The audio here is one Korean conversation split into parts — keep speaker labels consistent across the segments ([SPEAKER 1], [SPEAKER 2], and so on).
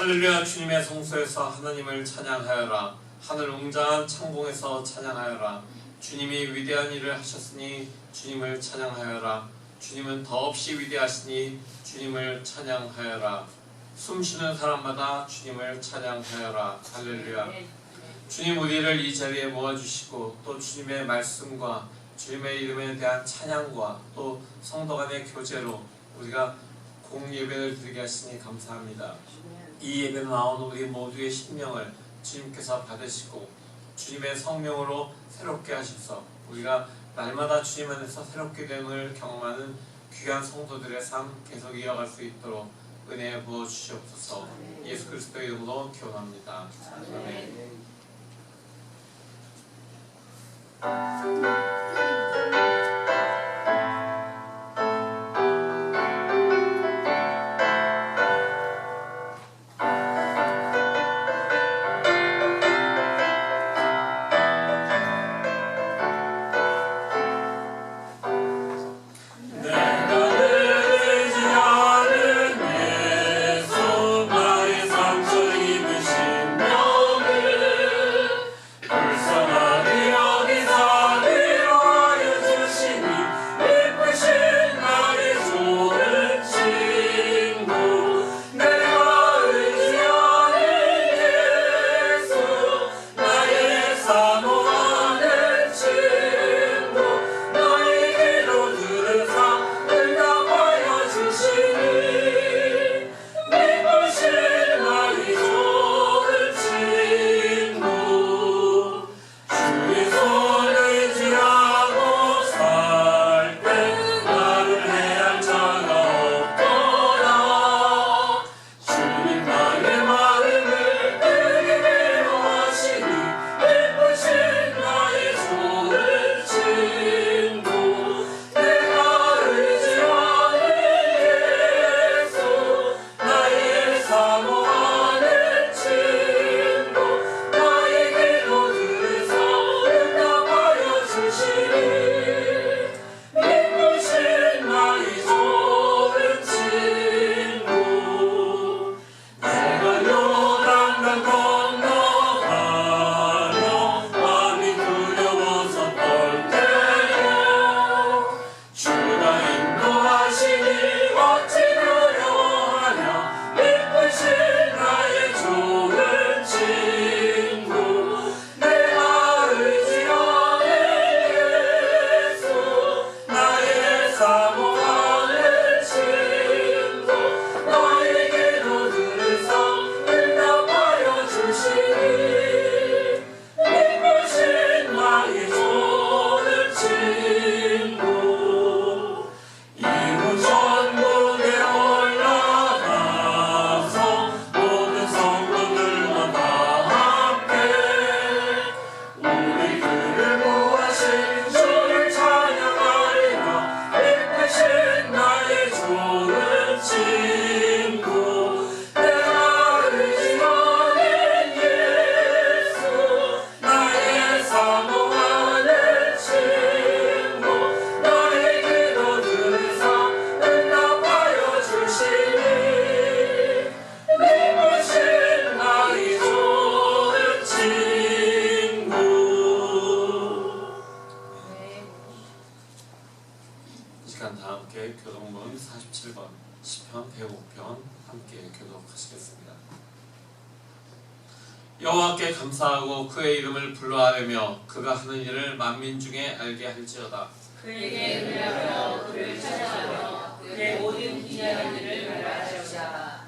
[SPEAKER 1] 할렐루야. 주님의 성소에서 하나님을 찬양하여라. 하늘 웅장한 창공에서 찬양하여라. 주님이 위대한 일을 하셨으니 주님을 찬양하여라. 주님은 더없이 위대하시니 주님을 찬양하여라. 숨쉬는 사람마다 주님을 찬양하여라. 할렐루야. 주님 우리를 이 자리에 모아주시고 또 주님의 말씀과 주님의 이름에 대한 찬양과 또 성도 간의 교제로 우리가 공예배를 드리게 하시니 감사합니다. 이 예배에 나온 우리 모두의 심령을 주님께서 받으시고 주님의 성령으로 새롭게 하셔서 우리가 날마다 주님 안에서 새롭게 됨을 경험하는 귀한 성도들의 삶 계속 이어갈 수 있도록 은혜 부어 주시옵소서. 예수 그리스도의 이름으로 기원합니다. 아멘.
[SPEAKER 2] 나의 상처 입으신 명
[SPEAKER 1] 7번 시편 105편 함께 교독하시겠습니다. 여호와께 감사하고 그의 이름을 불러하려며 그가 하는 일을 만민 중에 알게 할지어다.
[SPEAKER 2] 그에게 의뢰하며 그를 찬양하며 그의 모든 기이한 일을 말하시오다.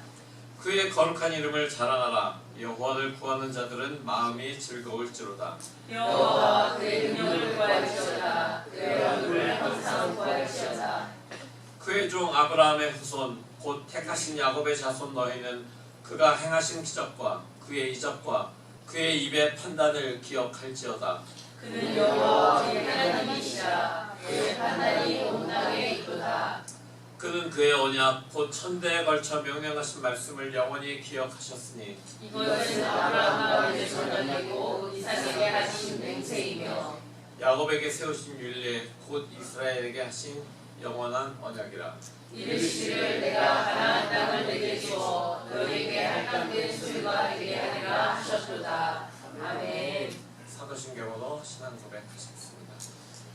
[SPEAKER 1] 그의 거룩한 이름을 자랑하라. 여호와를 구하는 자들은 마음이 즐거울지로다.
[SPEAKER 2] 여호와 그의 능력을 구할지어다. 그의 얼굴을 항상 구할지어다.
[SPEAKER 1] 그의 종 아브라함의 후손 곧 택하신 야곱의 자손 너희는 그가 행하신 기적과 그의 이적과 그의 입의 판단을 기억할지어다.
[SPEAKER 2] 그는 여호와 우리의 하나님이시라. 그의 판단이 온 땅에 있도다.
[SPEAKER 1] 그는 그의 언약 곧 천대에 걸쳐 명령하신 말씀을 영원히 기억하셨으니
[SPEAKER 2] 이것은 아브라함과 그의 선언이고 이삭에게 하신 맹세이며
[SPEAKER 1] 야곱에게 세우신 율례 곧 이스라엘에게 하신 영원한 언약이라.
[SPEAKER 2] 이르시기를 내가 가나안 땅을 내게 주어 너에게 할당된 소유가 되게 하리라 하셨도다. 아멘.
[SPEAKER 1] 사도신경으로 신앙 고백하셨습니다.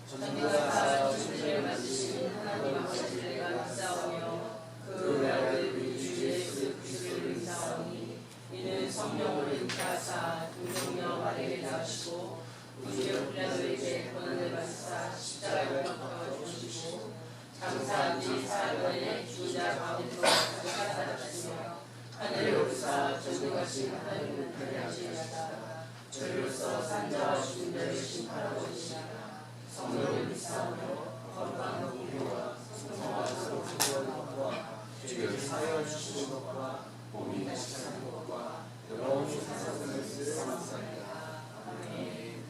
[SPEAKER 2] 전능하사 천지를 만드신 하나님 아버지를 감사하며 그 아들 우리 주 예수 그리스도를 인사하니 이는 성령으로 잉태하사 동정녀 마리아를 낳으시고 우리의 불량들에게 고난을 받으사 십자가에 못 박아 죽으시고 장사한 지 4일만에 죽은 자 가운데서 살아나시며 하늘에 오르사 전능하신 하나님을 편리하시리라. 저희로서 산자와 죽은 자를 심판하고 계시니라. 성령을 믿사오며 거룩한 공의와 성령과 서로 구원하는 것과 죄를 사하여 주시는 것과 몸이 다시 사는 것과 영원히 사는 것을 감사합니다. 아멘.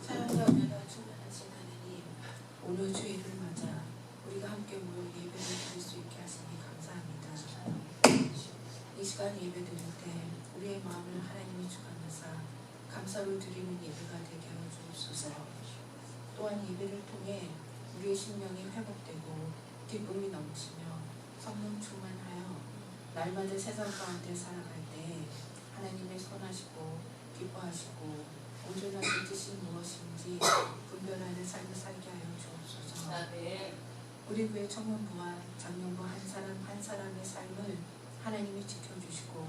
[SPEAKER 3] 사랑과 은혜가 충만하신 하나님, 오늘 주일을 맞아 우리가 함께 모여 예배를 드릴 수 있게 하시니 감사합니다. 이 시간 예배 드릴 때 우리의 마음을 하나님이 주관하사 감사로 드리는 예배가 되게 하여 주옵소서. 또한 예배를 통해 우리의 심령이 회복되고 기쁨이 넘치며 성령 충만하여 날마다 세상 가운데 살아갈 때 하나님의 선하시고 기뻐하시고 온전하신 뜻이 무엇인지 분별하는 삶을 살게 하여 주옵소서.
[SPEAKER 2] 아멘.
[SPEAKER 3] 우리 교회 청년부와 장년부 한 사람 한 사람의 삶을 하나님이 지켜주시고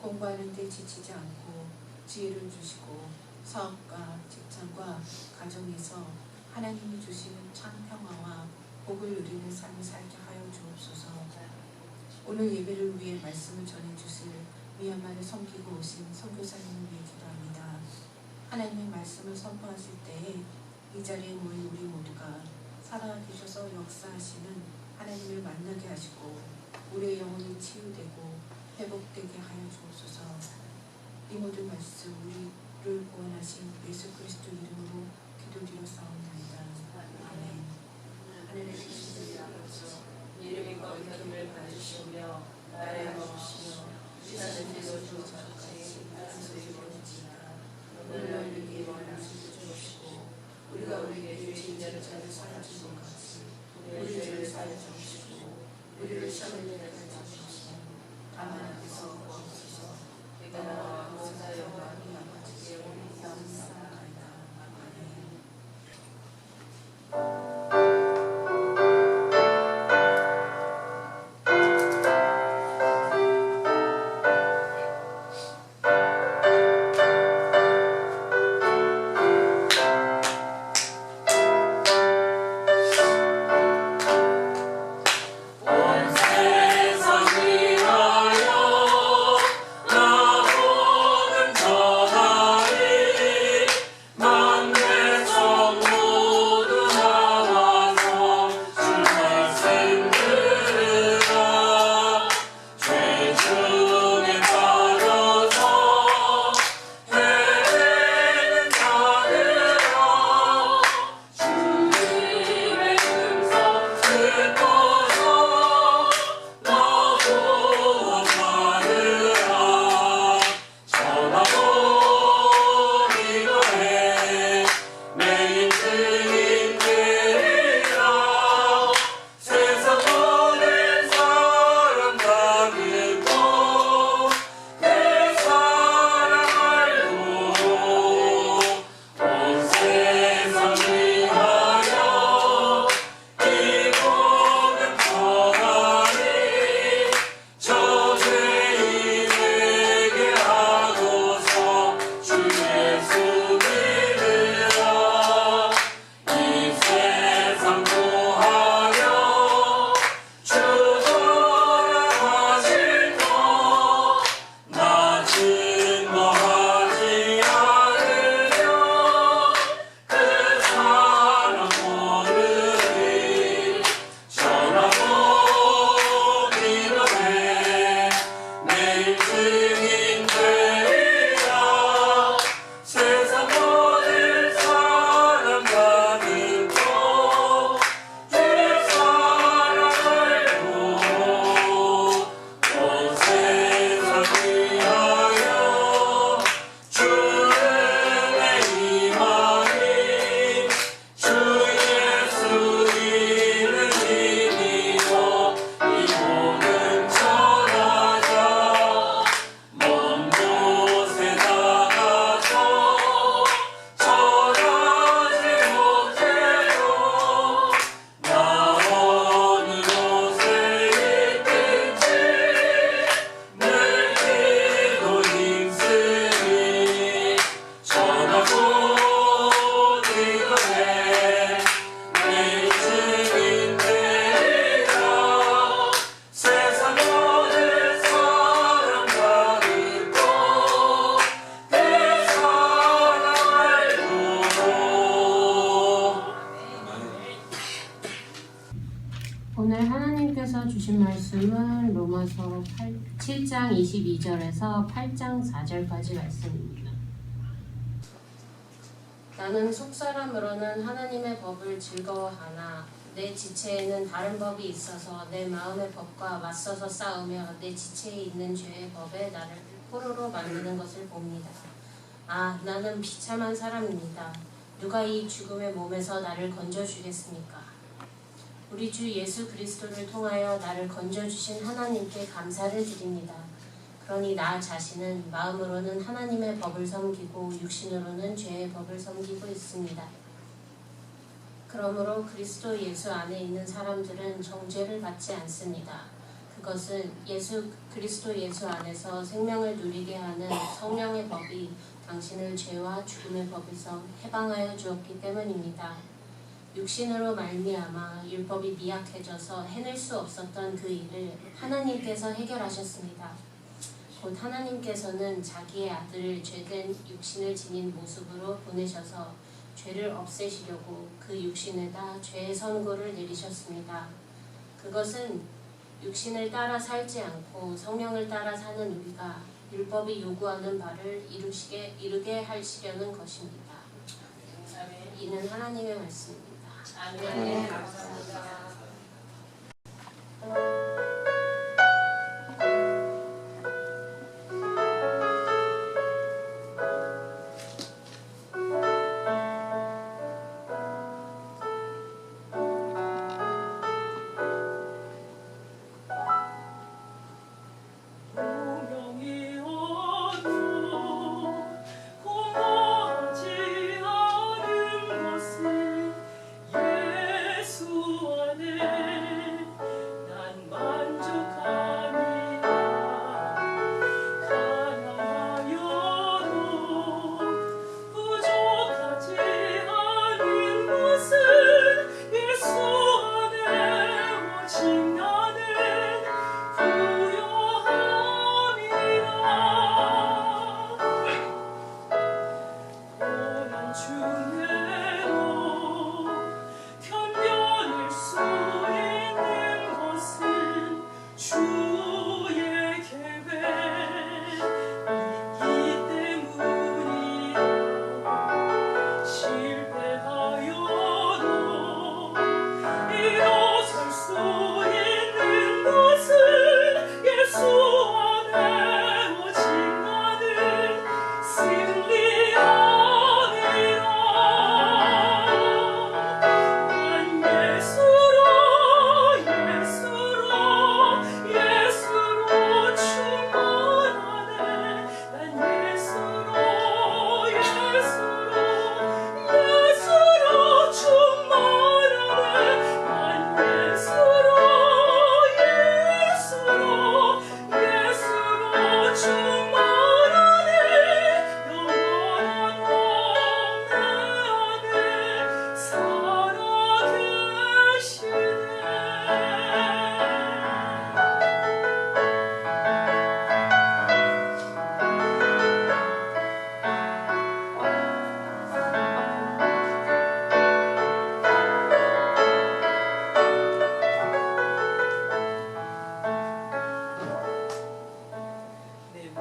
[SPEAKER 3] 공부하는 데 지치지 않고 지혜를 주시고 사업과 직장과 가정에서 하나님이 주시는 참 평화와 복을 누리는 삶을 살게 하여 주옵소서. 오늘 예배를 위해 말씀을 전해주실 미얀마를 섬기고 오신 선교사님을 위해 기도합니다. 하나님의 말씀을 선포하실 때에 이 자리에 모인 우리 모두가 살아계셔서 역사하시는 하나님을 만나게 하시고 우리의 영혼이 치유되고 회복되게 하여 주옵소서. 이 모든 말씀 우리를 구원하신 예수 그리스도 이름으로 기도드렸사옵나이다. 아멘. 하늘에 계신 우리 아버지,
[SPEAKER 2] 이름이 거룩함을 받으시오며 나라의 먹으시며 지사는 대로 주옵소서. 단소히 보내지나 오늘 너희를 위해 원하시고 주옵시고 우리가 우리에게 죄인 자를 사하주신 것 같이 우리 죄를 사하여 주옵시고 우리를 시험에 들게 하지 마시옵시고 다만 앞에서 구하옵소서. 내가 나와 모사 영광이 아버지께 영원히 감사하나이다. 아멘.
[SPEAKER 1] 온 세상을 하여 증인 되리라. 세상 모든 사람과 듣고 주의 사랑을 알고 온 세상 위하여 주의 임하니 주 예수 이름 믿어 이 몸은 전하자. 먼 곳에 나가서 전하지 못해도 나 어느 곳에 있든지 늘 기도 힘쓰니 전하고 이거네 내 증인 되리라. 세상 모든 사람과 듣고 내 사랑 알고.
[SPEAKER 4] 오늘 하나님께서 주신 말씀은 로마서 7장 22절에서 8장 4절까지 말씀입니다. 나는 속사람으로는 하나님의 법을 즐거워하나 내 지체에는 다른 법이 있어서 내 마음의 법과 맞서서 싸우며 내 지체에 있는 죄의 법에 나를 포로로 만드는 것을 봅니다. 아, 나는 비참한 사람입니다. 누가 이 죽음의 몸에서 나를 건져주겠습니까? 우리 주 예수 그리스도를 통하여 나를 건져주신 하나님께 감사를 드립니다. 그러니 나 자신은 마음으로는 하나님의 법을 섬기고 육신으로는 죄의 법을 섬기고 있습니다. 그러므로 그리스도 예수 안에 있는 사람들은 정죄를 받지 않습니다. 그것은 그리스도 예수 안에서 생명을 누리게 하는 성령의 법이 당신을 죄와 죽음의 법에서 해방하여 주었기 때문입니다. 육신으로 말미암아 율법이 미약해져서 해낼 수 없었던 그 일을 하나님께서 해결하셨습니다. 곧 하나님께서는 자기의 아들을 죄된 육신을 지닌 모습으로 보내셔서 죄를 없애시려고 그 육신에다 죄의 선고를 내리셨습니다. 그것은 육신을 따라 살지 않고 성령을 따라 사는 우리가 율법이 요구하는 바를 이루게 하시려는 것입니다. 이는 하나님의 말씀입니다.
[SPEAKER 2] 아멘. 감사합니다.
[SPEAKER 5] 운명이 어두워 고마지 않은 것은 예수 안에 난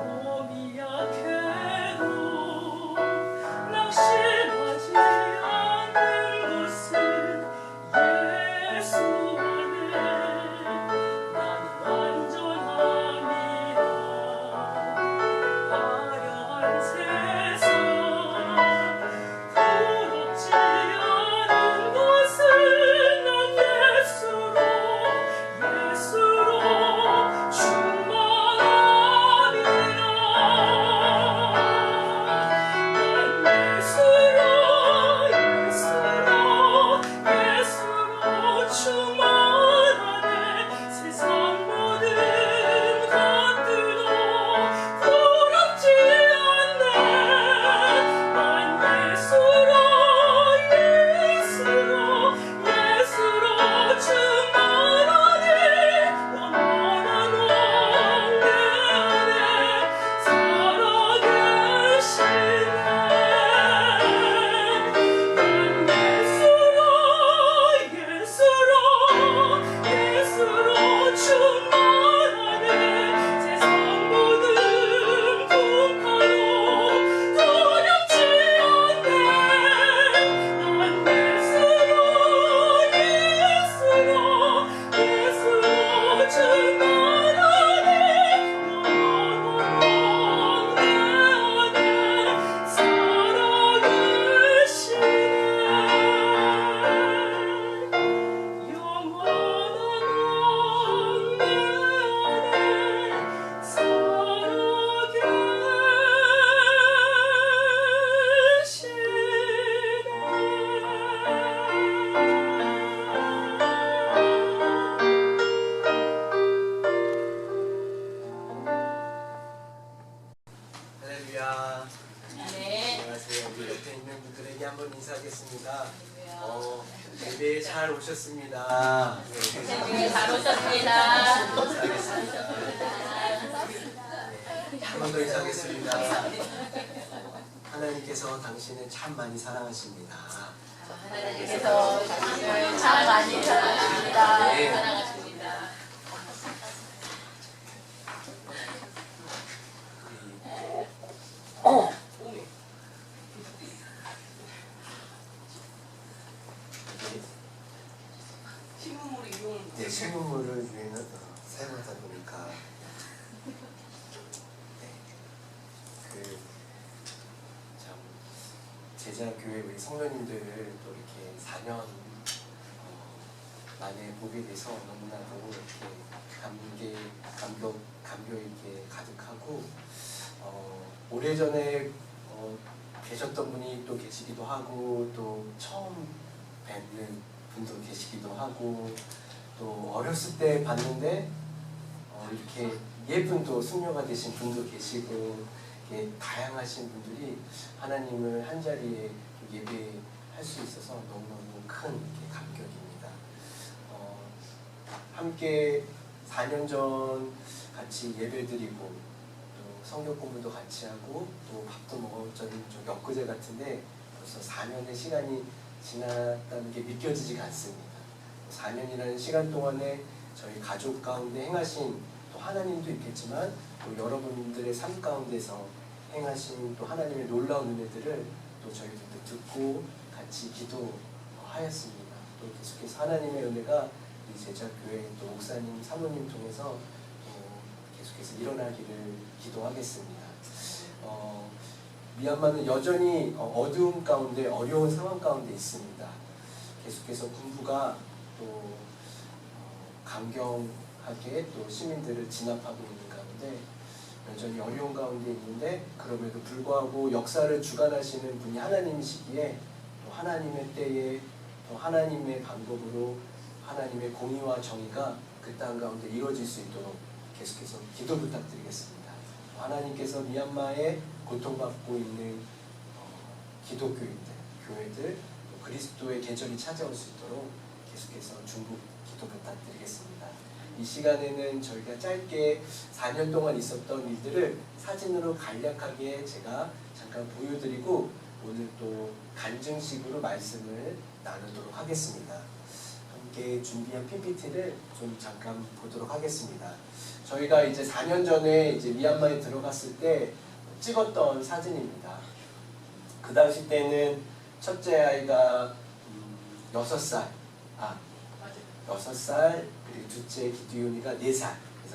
[SPEAKER 5] 몸이 약해도 낙심하지 않는 것은 예수 안에 난 완전함이라. 화려한 세상 부럽지 않은 것은 난 예수로
[SPEAKER 6] 분들에게 한번 인사하겠습니다. 예배에 잘 오셨습니다.
[SPEAKER 2] 네, 잘 오셨습니다.
[SPEAKER 6] 인사하겠습니다. 한 번 더 인사하겠습니다. 하나님께서 당신을 참 많이 사랑하십니다.
[SPEAKER 2] 하나님께서 당신을 참 많이 사랑하십니다.
[SPEAKER 6] 네.
[SPEAKER 2] 사랑하십니다.
[SPEAKER 6] 네, 신문물을 사용하다 보니까 참 제자교회 우리 성도님들을 또 이렇게 4년 만에 보게 돼서 너무나도 이렇게 감격 있게 가득하고 오래전에 계셨던 분이 또 계시기도 하고 또 처음 뵙는 분도 계시기도 하고 또 어렸을 때 봤는데 이렇게 예쁜 또 숙녀가 되신 분도 계시고 이렇게 다양하신 분들이 하나님을 한 자리에 예배할 수 있어서 너무너무 큰 이렇게 감격입니다. 함께 4년 전 같이 예배드리고 또 성경 공부도 같이 하고 또 밥도 먹었던 엊그제 같은데 벌써 4년의 시간이 지났다는 게 믿겨지지가 않습니다. 4년이라는 시간 동안에 저희 가족 가운데 행하신 또 하나님도 있겠지만 또 여러분들의 삶 가운데서 행하신 또 하나님의 놀라운 은혜들을 또 저희들도 듣고 같이 기도하였습니다. 또 계속해서 하나님의 은혜가 이 제자교회 또 목사님, 사모님 통해서 계속해서 일어나기를 기도하겠습니다. 미얀마는 여전히 어두움 가운데 어려운 상황 가운데 있습니다. 계속해서 군부가 또 강경하게 또 시민들을 진압하고 있는 가운데 여전히 어려운 가운데 있는데 그럼에도 불구하고 역사를 주관하시는 분이 하나님이시기에 또 하나님의 때에 또 하나님의 방법으로 하나님의 공의와 정의가 그 땅 가운데 이루어질 수 있도록 계속해서 기도 부탁드리겠습니다. 하나님께서 미얀마에 고통받고 있는 기독교인들, 교회들, 또 그리스도의 계절이 찾아올 수 있도록 계속해서 중보 기도 부탁드리겠습니다. 이 시간에는 저희가 짧게 4년 동안 있었던 일들을 사진으로 간략하게 제가 잠깐 보여드리고 오늘 또 간증식으로 말씀을 나누도록 하겠습니다. 함께 준비한 PPT를 좀 잠깐 보도록 하겠습니다. 저희가 이제 4년 전에 이제 미얀마에 들어갔을 때 찍었던 사진입니다. 그 당시 때는 첫째 아이가 6살, 6살, 그리고 둘째 기두윤이가 4살.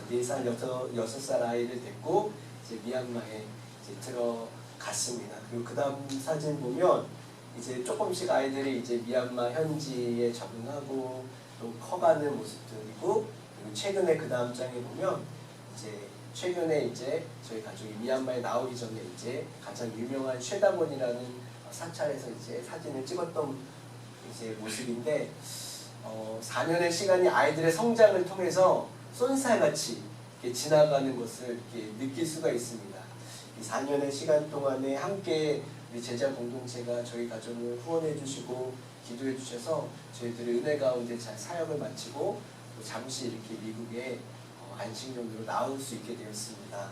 [SPEAKER 6] 그래서 4살, 6살 아이를 데리고 이제 미얀마에 이제 들어갔습니다. 그리고 그 다음 사진 보면 이제 조금씩 아이들이 이제 미얀마 현지에 적응하고 또 커가는 모습들이고, 그리고 최근에 그 다음 장에 보면 이제 최근에 이제 저희 가족이 미얀마에 나오기 전에 이제 가장 유명한 쉐다몬이라는 사찰에서 이제 사진을 찍었던 이제 모습인데, 4년의 시간이 아이들의 성장을 통해서 쏜살같이 이렇게 지나가는 것을 이렇게 느낄 수가 있습니다. 이 4년의 시간 동안에 함께 우리 제자 공동체가 저희 가정을 후원해 주시고 기도해 주셔서 저희들이 은혜 가운데 잘 사역을 마치고 또 잠시 이렇게 미국에 안식년으로 나올 수 있게 되었습니다.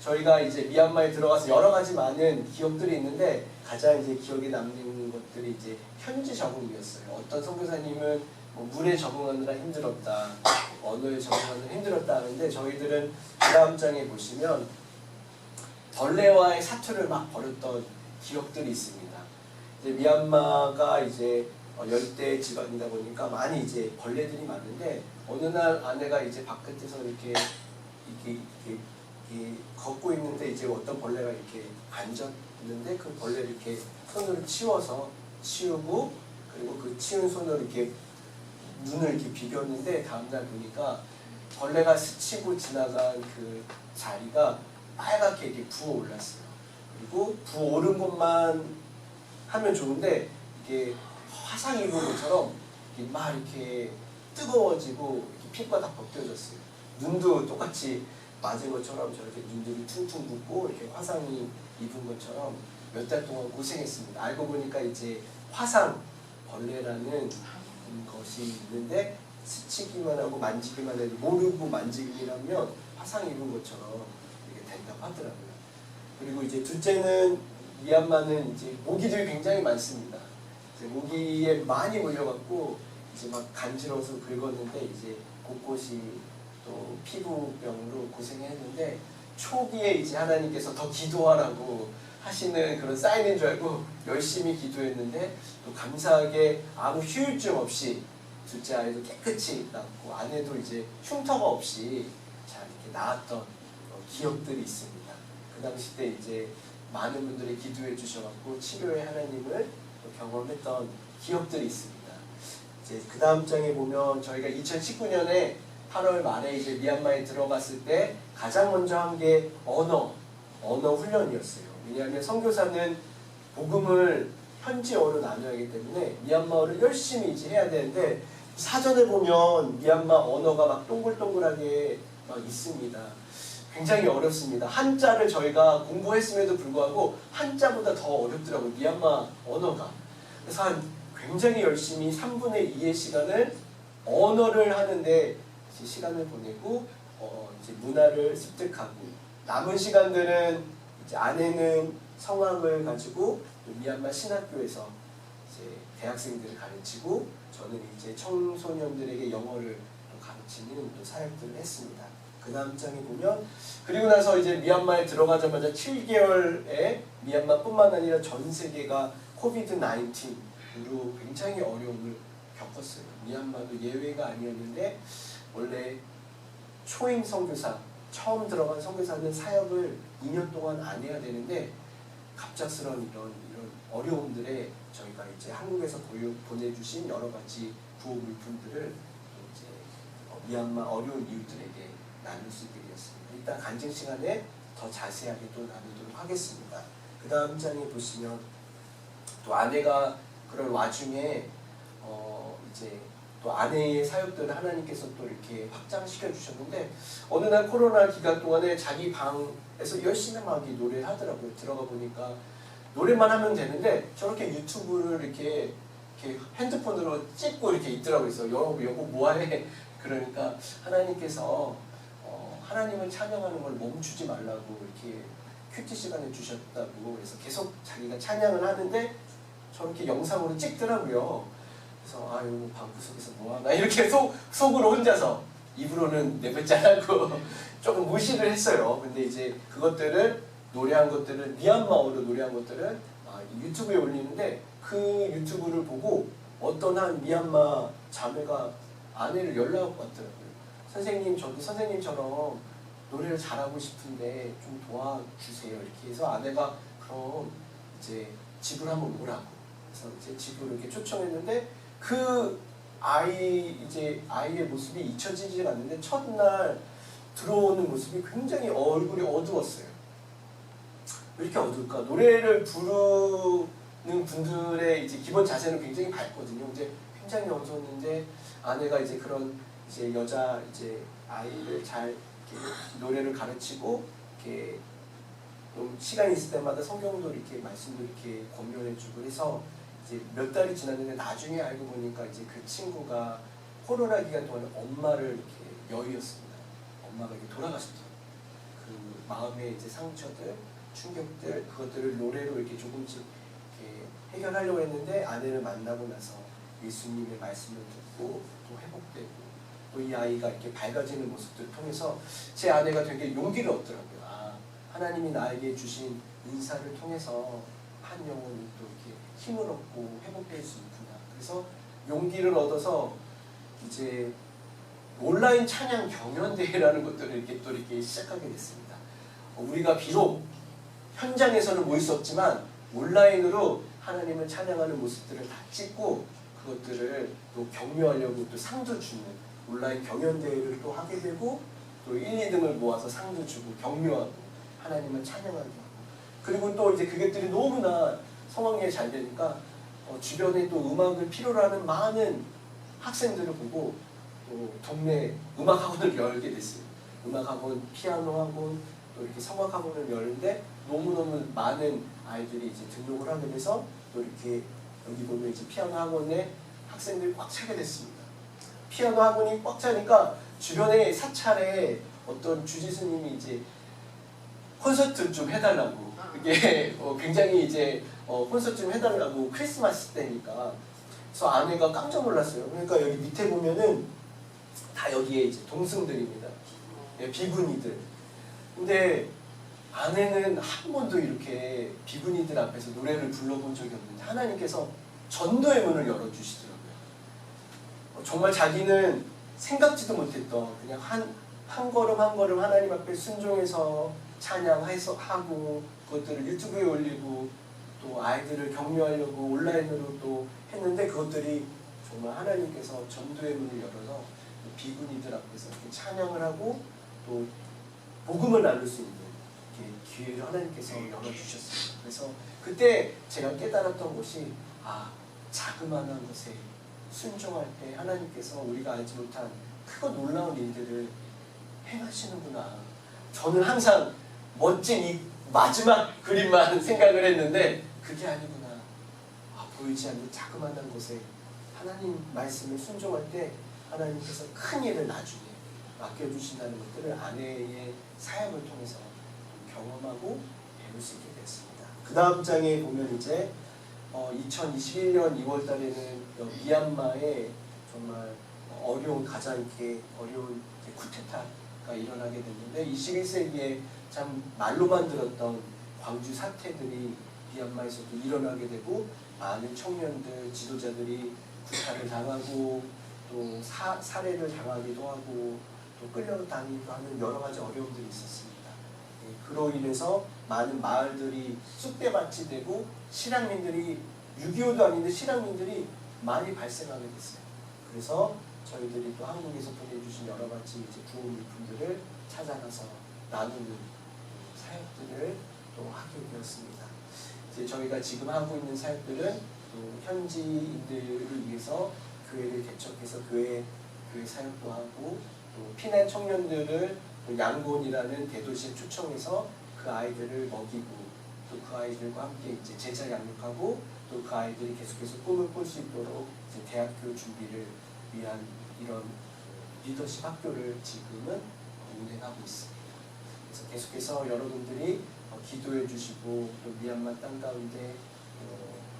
[SPEAKER 6] 저희가 이제 미얀마에 들어가서 여러 가지 많은 기억들이 있는데 가장 이제 기억에 남는 것들이 이제 현지 적응이었어요. 어떤 선교사님은 뭐 물에 적응하느라 힘들었다, 언어에 적응하느라 힘들었다 하는데, 저희들은 그 다음 장에 보시면 벌레와의 사투를 막 벌였던 기억들이 있습니다. 이제 미얀마가 이제 열대 지방이다 보니까 많이 이제 벌레들이 많은데, 어느 날 아내가 이제 바깥에서 이렇게 걷고 있는데 이제 어떤 벌레가 이렇게 앉았는데 그 벌레를 이렇게 손으로 치워서 치우고, 그리고 그 치운 손으로 이렇게 눈을 이렇게 비볐는데 다음날 보니까 벌레가 스치고 지나간 그 자리가 빨갛게 이렇게 부어올랐어요. 그리고 부어오른 것만 하면 좋은데 이게 화상 입은 것처럼 이렇게 막 이렇게 뜨거워지고 이렇게 피부가 다 벗겨졌어요. 눈도 똑같이 맞은 것처럼 저렇게 눈들이 퉁퉁 붓고 이렇게 화상이 입은 것처럼 몇 달 동안 고생했습니다. 알고 보니까 이제 화상 벌레라는 것이 있는데, 스치기만 하고 만지기만 해도 모르고 만지기만 하면 화상 입은 것처럼 이렇게 된다고 하더라고요. 그리고 이제 둘째는 미얀마는 이제 모기들이 굉장히 많습니다. 이제 모기에 많이 물려갖고 이제 막 간지러워서 긁었는데 이제 곳곳이 또 피부병으로 고생했는데, 초기에 이제 하나님께서 더 기도하라고 하시는 그런 사인인 줄 알고 열심히 기도했는데, 또 감사하게 아무 휴유증 없이 둘째 아이도 깨끗이 낳고 아내도 이제 흉터가 없이 잘 이렇게 낳았던 기억들이 있습니다. 그 당시 때 이제 많은 분들이 기도해 주셔갖고 치료의 하나님을 또 경험했던 기억들이 있습니다. 이제 그 다음 장에 보면 저희가 2019년에 8월 말에 이제 미얀마에 들어갔을 때 가장 먼저 한 게 언어 훈련이었어요. 왜냐하면 선교사는 복음을 현지어로 나눠야 하기 때문에 미얀마어를 열심히 이제 해야 되는데, 사전에 보면 미얀마 언어가 막 동글동글하게 막 있습니다. 굉장히 어렵습니다. 한자를 저희가 공부했음에도 불구하고 한자보다 더 어렵더라고요, 미얀마 언어가. 그래서 굉장히 열심히 3분의 2의 시간을 언어를 하는데 이제 시간을 보내고 이제 문화를 습득하고, 남은 시간들은 이제 아내는 성함을 가지고 미얀마 신학교에서 이제 대학생들을 가르치고, 저는 이제 청소년들에게 영어를 또 가르치는 또 사역들을 했습니다. 그 다음 장에 보면, 그리고 나서 이제 미얀마에 들어가자마자 7개월에 미얀마뿐만 아니라 전 세계가 코비드-19로 굉장히 어려움을 겪었어요. 미얀마도 예외가 아니었는데, 원래 초임 선교사, 처음 들어간 선교사는 사역을 2년 동안 안 해야 되는데, 갑작스러운 이런 어려움들에 저희가 이제 한국에서 보내주신 여러 가지 구호 물품들을 이제 미얀마 어려운 이웃들에게 나눌 수 있게 되었습니다. 일단 간증 시간에 더 자세하게 또 나누도록 하겠습니다. 그 다음 장에 보시면 또 아내가 그런 와중에 이제 또 아내의 사역들을 하나님께서 또 이렇게 확장시켜 주셨는데, 어느 날 코로나 기간 동안에 자기 방에서 열심히 막 노래를 하더라고요. 들어가 보니까 노래만 하면 되는데 저렇게 유튜브를 이렇게 핸드폰으로 찍고 이렇게 있더라고요. 그래서 여보 뭐하래? 그러니까 하나님께서 하나님을 찬양하는 걸 멈추지 말라고 이렇게 큐티 시간을 주셨다고. 그래서 계속 자기가 찬양을 하는데 저렇게 영상으로 찍더라고요. 그래서 아유 방구석에서 뭐하나 이렇게 속으로 혼자서 입으로는 내뱉지 않고 조금 무시를 했어요. 근데 이제 그것들을 노래한 것들을 미얀마어로 노래한 것들을 유튜브에 올리는데 그 유튜브를 보고 어떤 한 미얀마 자매가 아내를 연락 왔더라고요. 선생님 저도 선생님처럼 노래를 잘하고 싶은데 좀 도와주세요. 이렇게 해서 아내가 그럼 이제 집을 한번 오라고. 그래서 이제 집으로 이렇게 초청했는데 그 아이의 모습이 잊혀지지 않는데 첫날 들어오는 모습이 굉장히 얼굴이 어두웠어요. 왜 이렇게 어두울까? 노래를 부르는 분들의 이제 기본 자세는 굉장히 밝거든요. 근데 굉장히 어두웠는데 아내가 이제 그런 이제 여자 이제 아이를 잘 이렇게 노래를 가르치고 이렇게 좀 시간이 있을 때마다 성경도 이렇게 말씀도 이렇게 권면해주고 해서 이제 몇 달이 지났는데 나중에 알고 보니까 이제 그 친구가 코로나 기간 동안에 엄마를 이렇게 여의었습니다. 엄마가 이렇게 돌아가셨죠. 그 마음의 이제 상처들, 충격들 그것들을 노래로 이렇게 조금씩 이렇게 해결하려고 했는데 아내를 만나고 나서 예수님의 말씀을 듣고 또 회복되고 또 이 아이가 이렇게 밝아지는 모습들을 통해서 제 아내가 되게 용기를 얻더라고요. 하나님이 나에게 주신 은사를 통해서 한 영혼이 또 이렇게 힘을 얻고 회복될 수 있구나. 그래서 용기를 얻어서 이제 온라인 찬양 경연대회라는 것들을 이렇게 시작하게 됐습니다. 우리가 비록 현장에서는 모일 수 없지만 온라인으로 하나님을 찬양하는 모습들을 다 찍고 그것들을 또 격려하려고 또 상도 주는 온라인 경연대회를 또 하게 되고 또 1, 2등을 모아서 상도 주고 격려하고 하나님을 찬양하게 하고 그리고 또 이제 그것들이 너무나 성황리에 잘 되니까 주변에 또 음악을 필요로 하는 많은 학생들을 보고 또 동네 음악학원을 열게 됐어요. 음악학원, 피아노학원, 또 이렇게 성악학원을 열는데 너무너무 많은 아이들이 이제 등록을 하게 돼서 또 이렇게 여기 보면 이제 피아노 학원에 학생들이 꽉 차게 됐습니다. 피아노 학원이 꽉 차니까 주변에 사찰에 어떤 주지스님이 이제 콘서트 좀 해달라고 이게 굉장히 이제 콘서트 좀 해달라고 크리스마스 때니까 그래서 아내가 깜짝 놀랐어요. 그러니까 여기 밑에 보면은 다 여기에 이제 동승들입니다. 비구니들. 근데 아내는 한 번도 이렇게 비구니들 앞에서 노래를 불러본 적이 없는데 하나님께서 전도의 문을 열어주시더라고요. 정말 자기는 생각지도 못했던 그냥 한 걸음 한 걸음 하나님 앞에 순종해서 찬양해서 하고 그것들을 유튜브에 올리고 또 아이들을 격려하려고 온라인으로 또 했는데 그것들이 정말 하나님께서 전도의 문을 열어서 비구니들 앞에서 이렇게 찬양을 하고 또 복음을 나눌 수 있는 기회를 하나님께서 열어주셨습니다. 그래서 그때 제가 깨달았던 것이 자그마한 것에 순종할 때 하나님께서 우리가 알지 못한 크고 놀라운 일들을 행하시는구나. 저는 항상 멋진 이 마지막 그림만 생각을 했는데 그게 아니구나. 보이지 않는 자그마한 것에 하나님 말씀을 순종할 때 하나님께서 큰 일을 나중에 맡겨주신다는 것들을 아내의 사역을 통해서 경험하고 배울 수 있게 됐습니다. 그 다음 장에 보면 이제 2021년 2월 달에는 미얀마에 정말 가장 이렇게 어려운 쿠데타가 일어나게 됐는데 21세기에 참 말로만 들었던 광주 사태들이 미얀마에서도 일어나게 되고 많은 청년들, 지도자들이 구타를 당하고 또 살해를 당하기도 하고 또 끌려다니기도 하는 여러 가지 어려움들이 있었습니다. 그로 인해서 많은 마을들이 쑥대밭이 되고 실향민들이 6.25도 아닌데 실향민들이 많이 발생하게 됐어요. 그래서 저희들이 또 한국에서 보내주신 여러 가지 이제 구호 물품들을 찾아가서 나누는 사역들을 또 하게 되었습니다. 이제 저희가 지금 하고 있는 사역들은 또 현지인들을 위해서 교회를 개척해서 교회 사역도 하고 또 피난 청년들을 또 양곤이라는 대도시에 초청해서 그 아이들을 먹이고 또 그 아이들과 함께 이제 제자 양육하고 또 그 아이들이 계속해서 꿈을 꿀 수 있도록 이제 대학교 준비를 위한 이런 리더십 학교를 지금은 운행하고 있습니다. 그래서 계속해서 여러분들이 기도해 주시고 또 미얀마 땅 가운데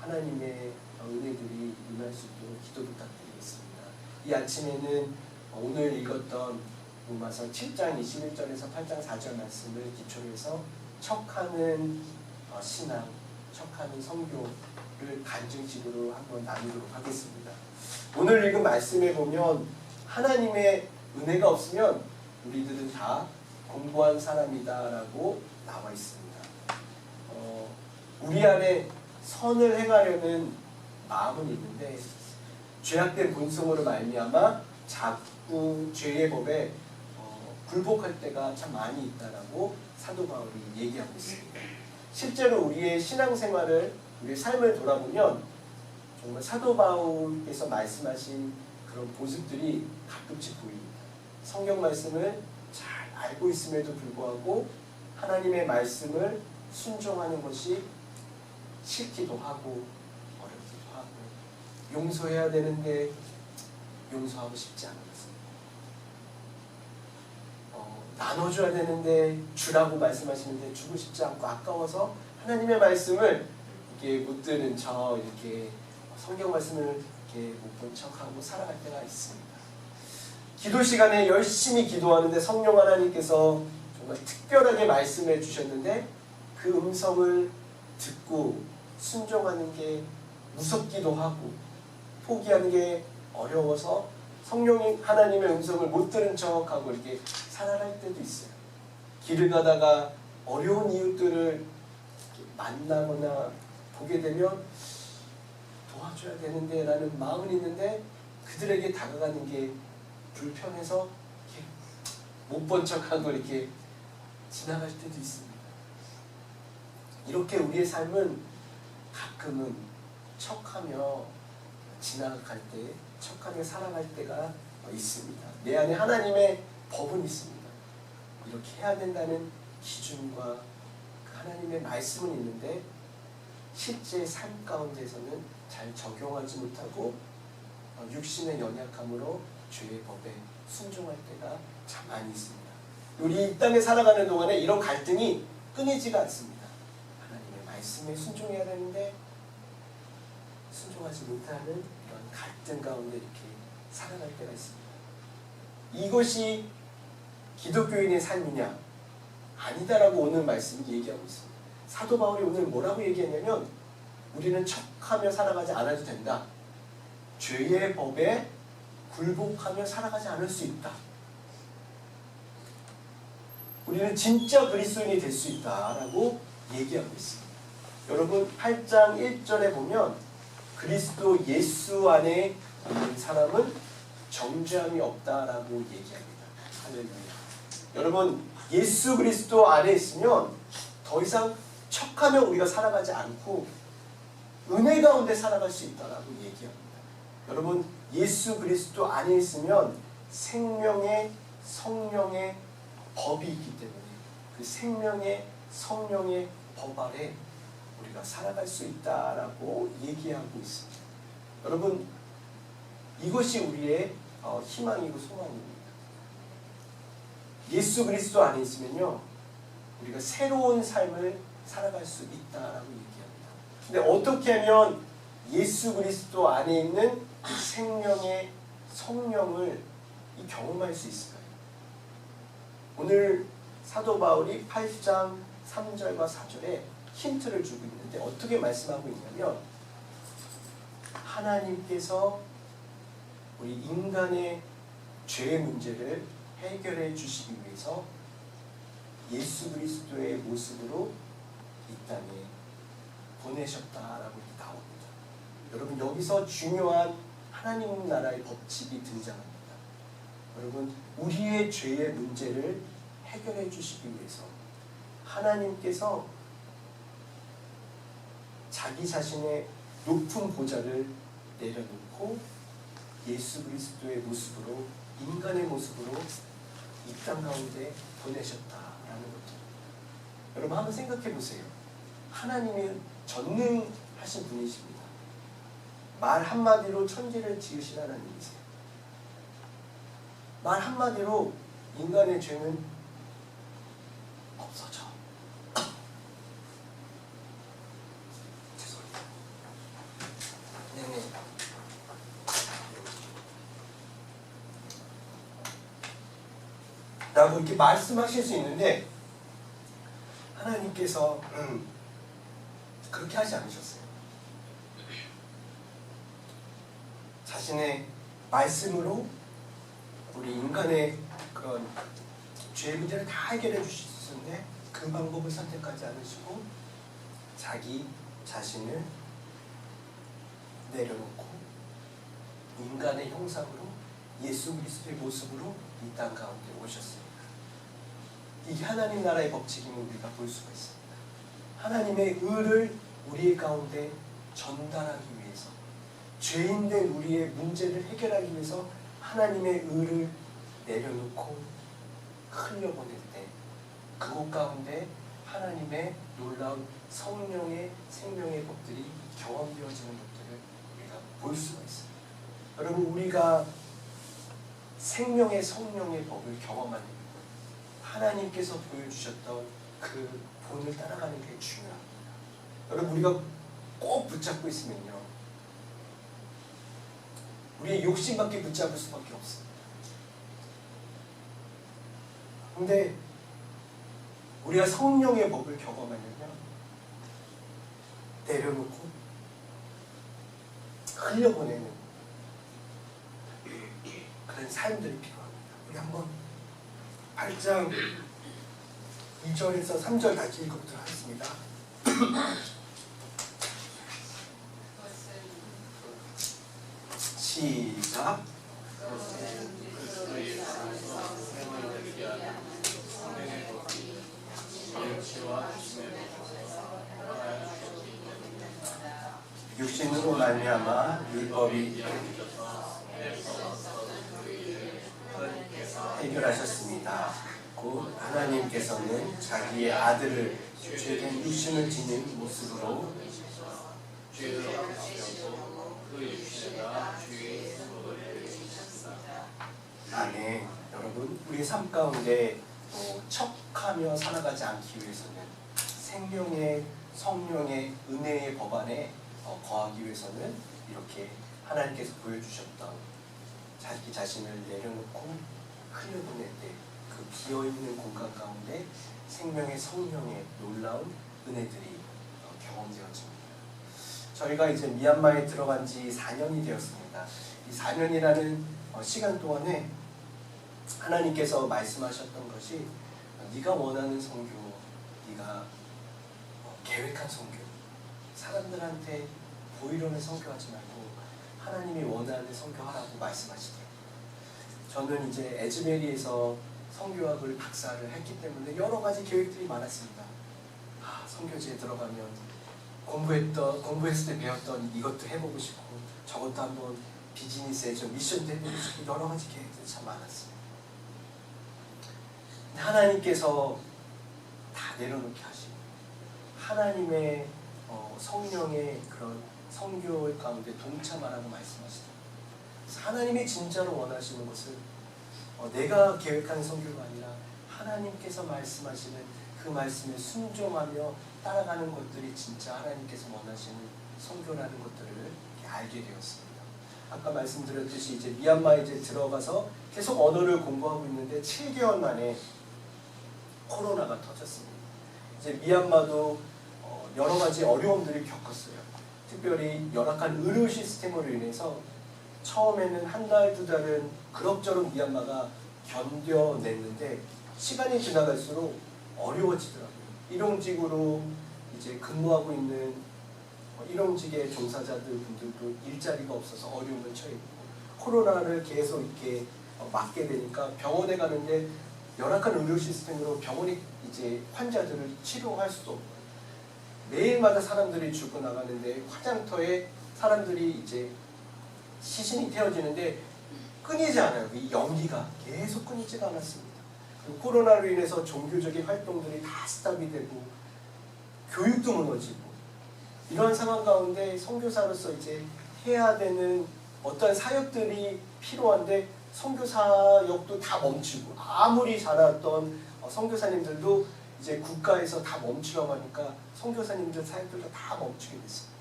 [SPEAKER 6] 하나님의 은혜들이 임할 수 있도록 기도 부탁드리겠습니다. 이 아침에는 오늘 읽었던 로마서 7장 21절에서 8장 4절 말씀을 기초로 해서 척하는 신앙, 척하는 선교를 간증식으로 한번 나누도록 하겠습니다. 오늘 읽은 말씀에 보면 하나님의 은혜가 없으면 우리들은 다 공부한 사람이다라고 나와 있습니다. 우리 안에 선을 행하려는 마음은 있는데 죄악된 본성으로 말미암아 자꾸 죄의 법에 굴복할 때가 참 많이 있다라고 사도 바울이 얘기하고 있습니다. 실제로 우리의 신앙생활을, 우리의 삶을 돌아보면 정말 사도 바울께서 말씀하신 그런 모습들이 가끔씩 보입니다. 성경 말씀을 잘 알고 있음에도 불구하고 하나님의 말씀을 순종하는 것이 싫기도 하고 어렵기도 하고 용서해야 되는데 용서하고 싶지 않았어요. 나눠줘야 되는데 주라고 말씀하시는데 주고 싶지 않고 아까워서 하나님의 말씀을 이렇게 못 들은 척, 이렇게 성경 말씀을 이렇게 못 본 척하고 살아갈 때가 있습니다. 기도 시간에 열심히 기도하는데 성령 하나님께서 정말 특별하게 말씀해 주셨는데 그 음성을 듣고 순종하는 게 무섭기도 하고 포기하는 게 어려워서 성령이 하나님의 음성을 못 들은 척하고 이렇게 살아갈 때도 있어요. 길을 가다가 어려운 이웃들을 만나거나 보게 되면 도와줘야 되는데 라는 마음은 있는데 그들에게 다가가는 게 불편해서 이렇게 못 본 척하고 이렇게 지나갈 때도 있습니다. 이렇게 우리의 삶은 가끔은 척하며 지나갈 때, 척하며 살아갈 때가 있습니다. 내 안에 하나님의 법은 있습니다. 이렇게 해야 된다는 기준과 그 하나님의 말씀은 있는데 실제 삶 가운데서는 잘 적용하지 못하고 육신의 연약함으로 죄의 법에 순종할 때가 참 많이 있습니다. 우리 이 땅에 살아가는 동안에 이런 갈등이 끊이지가 않습니다. 하나님의 말씀에 순종해야 되는데 순종하지 못하는 이런 갈등 가운데 이렇게 살아갈 때가 있습니다. 이것이 기독교인의 삶이냐? 아니다라고 오늘 말씀이 얘기하고 있습니다. 사도 바울이 오늘 뭐라고 얘기했냐면 우리는 척하며 살아가지 않아도 된다. 죄의 법에 굴복하며 살아가지 않을 수 있다. 우리는 진짜 그리스도인이 될 수 있다라고 얘기하고 있습니다. 여러분 8장 1절에 보면 그리스도 예수 안에 있는 사람은 정죄함이 없다라고 얘기합니다. 할렐루야. 여러분 예수 그리스도 안에 있으면 더 이상 척하며 우리가 살아가지 않고 은혜 가운데 살아갈 수 있다라고 얘기합니다. 여러분 예수 그리스도 안에 있으면 생명의 성령의 법이 있기 때문에 그 생명의 성령의 법 아래 우리가 살아갈 수 있다라고 얘기하고 있습니다. 여러분 이것이 우리의 희망이고 소망입니다. 예수 그리스도 안에 있으면요 우리가 새로운 삶을 살아갈 수 있다라고 얘기합니다. 근데 어떻게 하면 예수 그리스도 안에 있는 생명의 성령을 경험할 수 있을까요? 오늘 사도 바울이 8장 3절과 4절에 힌트를 주고 있는데 어떻게 말씀하고 있냐면 하나님께서 우리 인간의 죄의 문제를 해결해 주시기 위해서 예수 그리스도의 모습으로 이 땅에 보내셨다라고 나옵니다. 여러분 여기서 중요한 하나님 나라의 법칙이 등장합니다. 여러분 우리의 죄의 문제를 해결해 주시기 위해서 하나님께서 자기 자신의 높은 보좌를 내려놓고 예수 그리스도의 모습으로 인간의 모습으로 이 땅 가운데 보내셨다라는 것입니다. 여러분 한번 생각해 보세요. 하나님은 전능하신 분이십니다. 말 한마디로 천지를 지으신 하나님이세요. 말 한마디로 인간의 죄는 없어져. 죄송합니다. 라고 이렇게 말씀하실 수 있는데 하나님께서 그렇게 하지 않으셨어요. 자신의 말씀으로 우리 인간의 그런 죄의 문제를 다 해결해 주실 수 있었는데 그 방법을 선택하지 않으시고 자기 자신을 내려놓고 인간의 형상으로 예수 그리스도의 모습으로 이 땅 가운데 오셨습니다. 이게 하나님 나라의 법칙임을 우리가 볼 수가 있습니다. 하나님의 의를 우리의 가운데 전달하기 위해서 죄인된 우리의 문제를 해결하기 위해서 하나님의 의를 내려놓고 흘려보낼 때 그곳 가운데 하나님의 놀라운 성령의 생명의 법들이 경험되어지는 것들을 우리가 볼 수가 있습니다. 여러분 우리가 생명의 성령의 법을 경험하는 것, 하나님께서 보여주셨던 그 본을 따라가는 게 중요합니다. 여러분 우리가 꼭 붙잡고 있으면요 우리의 욕심밖에 붙잡을 수밖에 없습니다. 근데 우리가 성령의 법을 경험하면요 내려놓고 흘려보내는 그런 삶들이 필요합니다. 우리 한번 8장 2절에서 3절 다시 읽어보도록 하겠습니다. 시작. 육신으로 말미암아 율법이 해결하셨습니다. 곧 하나님께서는 자기의 아들을 죄된 육신을 지닌 모습으로 아멘. 여러분 우리 삶 가운데 척하며 살아가지 않기 위해서는 생명의 성령의 은혜의 법 안에 거하기 위해서는 이렇게 하나님께서 보여주셨던 자기 자신을 내려놓고 흘려보낼 때 그 비어있는 공간 가운데 생명의 성령의 놀라운 은혜들이 경험되어집니다. 저희가 이제 미얀마에 들어간 지 4년이 되었습니다. 이 4년이라는 시간 동안에 하나님께서 말씀하셨던 것이 네가 원하는 선교, 네가 계획한 선교, 사람들한테 보이려는 선교하지 말고 하나님이 원하는 선교하라고 말씀하시더라고요. 저는 이제 에즈베리에서 선교학을 박사를 했기 때문에 여러 가지 계획들이 많았습니다. 선교지에 들어가면 공부했을 때 배웠던 이것도 해보고 싶고 저것도 한번 비즈니스에 좀 미션도 해보고 싶고 여러 가지 계획들이 참 많았습니다. 하나님께서 다 내려놓게 하시고 하나님의 성령의 그런 선교 가운데 동참하라고 말씀하시더라고요. 하나님이 진짜로 원하시는 것은 내가 계획하는 선교가 아니라 하나님께서 말씀하시는 그 말씀에 순종하며 따라가는 것들이 진짜 하나님께서 원하시는 선교라는 것들을 알게 되었습니다. 아까 말씀드렸듯이 이제 미얀마에 이제 들어가서 계속 언어를 공부하고 있는데 7개월 만에 코로나가 터졌습니다. 이제 미얀마도 여러 가지 어려움들을 겪었어요. 특별히 열악한 의료 시스템으로 인해서 처음에는 한 달, 두 달은 그럭저럭 미얀마가 견뎌냈는데 시간이 지나갈수록 어려워지더라고요. 일용직으로 이제 근무하고 있는 일용직의 종사자들 분들도 일자리가 없어서 어려움을 처했고 코로나를 계속 이렇게 맞게 되니까 병원에 가는데 열악한 의료 시스템으로 병원이 이제 환자들을 치료할 수도 없고 매일마다 사람들이 죽어나가는데 화장터에 사람들이 이제 시신이 태워지는데 끊이지 않아요. 이 연기가 계속 끊이지가 않았습니다. 그리고 코로나로 인해서 종교적인 활동들이 다 스탑이 되고 교육도 무너지고 이런 상황 가운데 선교사로서 이제 해야 되는 어떤 사역들이 필요한데 선교 사역도 다 멈추고 아무리 잘했던 선교사님들도 이제 국가에서 다 멈추라고 하니까 선교사님들 사역들도 다 멈추게 됐습니다.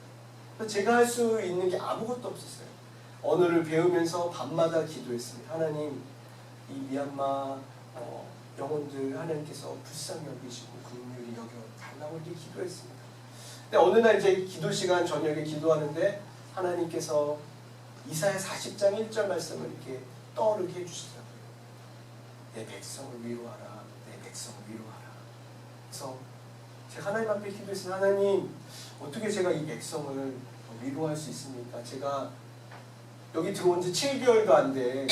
[SPEAKER 6] 제가 할 수 있는 게 아무것도 없었어요. 언어를 배우면서 밤마다 기도했습니다. 하나님, 이 미얀마 영혼들 하나님께서 불쌍히 여기시고 긍휼히 여겨 달라고 이렇게 기도했습니다. 근데 어느 날 이제 기도 시간 저녁에 기도하는데 하나님께서 이사야 40장 1절 말씀을 이렇게 떠오르게 해주시더라고요. 내 백성을 위로하라. 내 백성을 위로하라. 그래서 제가 하나님 앞에 기도했어요. 하나님, 어떻게 제가 이 백성을 위로할 수 있습니까? 제가 여기 들어온 지 7개월도 안 돼.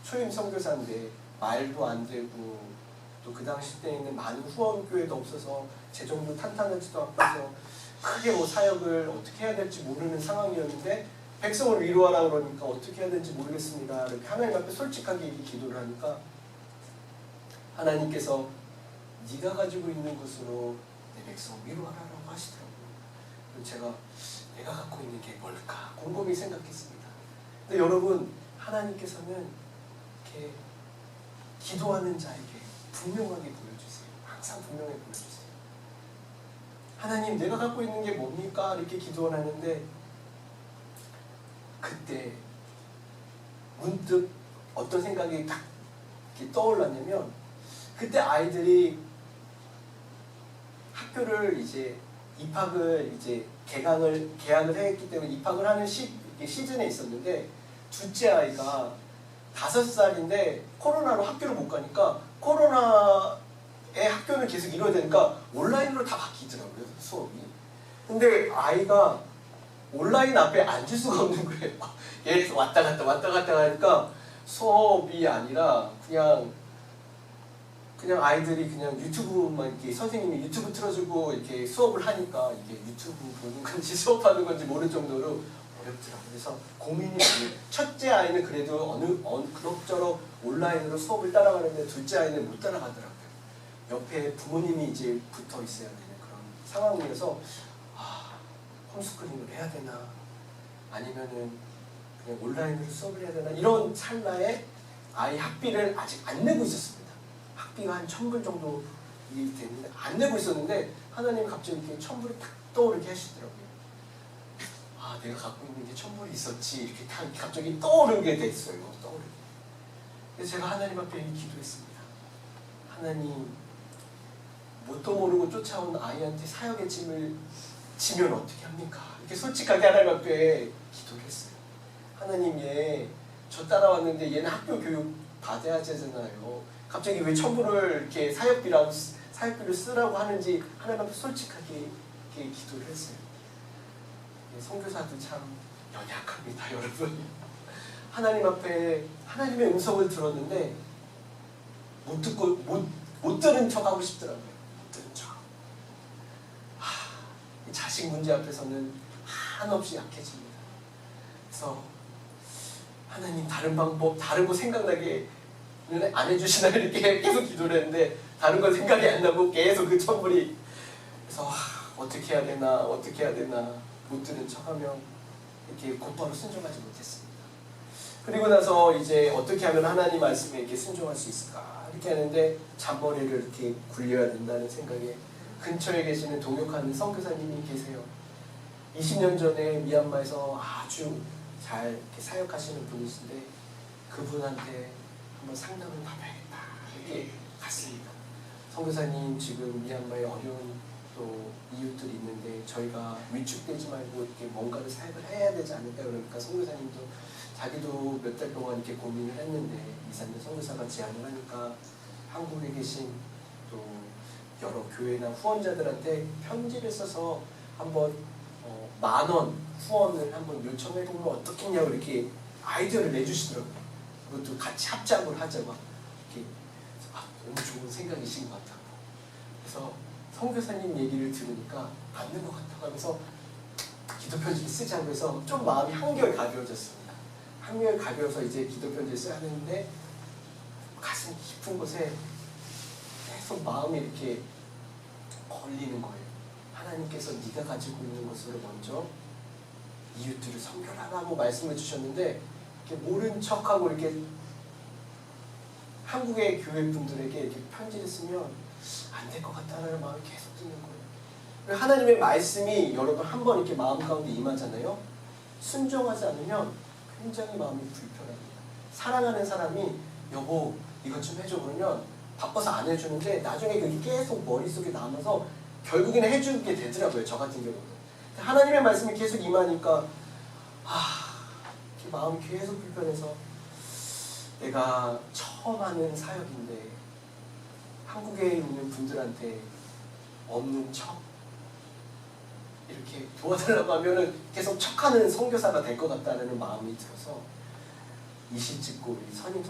[SPEAKER 6] 초임 선교사인데 말도 안 되고 또 그 당시 때에는 많은 후원교회도 없어서 재정도 탄탄하지도 않고서 크게 뭐 사역을 어떻게 해야 될지 모르는 상황이었는데 백성을 위로하라 그러니까 어떻게 해야 될지 모르겠습니다. 이렇게 하나님 앞에 솔직하게 이렇게 기도를 하니까 하나님께서 네가 가지고 있는 것으로 내 백성 위로하라고 하시더라고요. 그래서 제가 내가 갖고 있는 게 뭘까 곰곰이 생각했습니다. 근데 여러분, 하나님께서는 이렇게 기도하는 자에게 분명하게 보여주세요. 항상 분명하게 보여주세요. 하나님, 내가 갖고 있는 게 뭡니까? 이렇게 기도를 하는데 그때 문득 어떤 생각이 딱 이렇게 떠올랐냐면, 그때 아이들이 학교를 이제 입학을 이제 개학을 했기 때문에 입학을 하는 시즌에 있었는데, 둘째 아이가 5살인데 코로나로 학교를 못 가니까 코로나에 학교는 계속 이뤄야 되니까 온라인으로 다 바뀌더라고요, 수업이. 근데 아이가 온라인 앞에 앉을 수가 없는 거예요. 계속 왔다 갔다 하니까 수업이 아니라 그냥 아이들이 그냥 유튜브만 이렇게 선생님이 유튜브 틀어주고 이렇게 수업을 하니까 이게 유튜브 보는 건지 수업하는 건지 모를 정도로 어렵더라고요. 그래서 고민이 많아요. 첫째 아이는 그래도 그럭저럭 온라인으로 수업을 따라가는데 둘째 아이는 못 따라가더라고요. 옆에 부모님이 이제 붙어 있어야 되는 그런 상황이어서 홈스크린을 해야 되나 아니면은 그냥 온라인으로 수업을 해야 되나 이런 찰나에 아이 학비를 아직 안 내고 있었습니다. 학비가 한 1,000불 정도 됐는데 안 내고 있었는데 하나님이 갑자기 이렇게 1,000불이 탁 떠오르게 하시더라고요. 내가 갖고 있는 게 1,000불이 있었지 이렇게 딱 갑자기 떠오르게 됐어요. 떠오르게. 그래서 제가 하나님 앞에 기도했습니다. 하나님, 뭣도 모르고 쫓아온 아이한테 사역의 짐을 지면 어떻게 합니까? 이렇게 솔직하게 하나님 앞에 기도를 했어요. 하나님, 저 따라왔는데 얘는 학교 교육 받아야 되잖아요. 갑자기 왜 1,000불을 이렇게 사역비를 쓰라고 하는지 하나님 앞에 솔직하게 이렇게 기도를 했어요. 선교사도 참 연약합니다, 여러분. 하나님 앞에 하나님의 음성을 들었는데 못 듣고 못 들은 척 하고 싶더라고요. 못 들은 척. 자식 문제 앞에서는 한없이 약해집니다. 그래서 하나님, 다른 방법, 다른 거 생각나게 안 해주시나 이렇게 계속 기도를 했는데 다른 건 생각이 안 나고 계속 그 1,000불이. 그래서 어떻게 해야 되나 못 들은 척하면 이렇게 곧바로 순종하지 못했습니다. 그리고 나서 이제 어떻게 하면 하나님 말씀에 이렇게 순종할 수 있을까 이렇게 하는데 잔머리를 이렇게 굴려야 된다는 생각에 근처에 계시는 동역하는 선교사님이 계세요. 20년 전에 미얀마에서 아주 잘 이렇게 사역하시는 분이신데 그분한테 한번 상담을 받아야겠다 이렇게 갔습니다. 선교사님, 지금 미얀마에 어려운 또 이웃들이 있는데 저희가 위축되지 말고 이렇게 뭔가를 사역을 해야 되지 않을까 그러니까 선교사님도 자기도 몇 달 동안 이렇게 고민을 했는데 이사님 선교사가 제안을 하니까 한국에 계신 또 여러 교회나 후원자들한테 편지를 써서 한번 10,000원 후원을 한번 요청해 보면 어떻겠냐고 이렇게 아이디어를 내주시더라고요. 그것도 같이 합작을 하자고 이렇게 너무 좋은 생각이신 것 같다고. 그래서 선교사님 얘기를 들으니까 맞는 것 같다고 하면서 기도 편지를 쓰자고 해서 좀 마음이 한결 가벼워졌습니다. 한결 가벼워서 이제 기도 편지를 써야 하는데 가슴 깊은 곳에 계속 마음이 이렇게 걸리는 거예요. 하나님께서 네가 가지고 있는 것으로 먼저 이웃들을 섬겨라라고 말씀을 주셨는데 이렇게 모른 척하고 이렇게 한국의 교회 분들에게 이렇게 편지를 쓰면 안 될 것 같다는 마음이 계속 드는 거예요. 하나님의 말씀이 여러분 한번 이렇게 마음 가운데 임하잖아요. 순종하지 않으면 굉장히 마음이 불편합니다. 사랑하는 사람이 여보 이것 좀 해줘 그러면 바빠서 안 해주는데 나중에 그게 계속 머릿속에 남아서 결국에는 해주게 되더라고요. 저 같은 경우는. 하나님의 말씀이 계속 임하니까 마음이 계속 불편해서 내가 처음 하는 사역인데 한국에 있는 분들한테 없는 척 이렇게 도와달라고 하면은 계속 척하는 선교사가 될 것 같다는 마음이 들어서 이실 찍고 우리 선임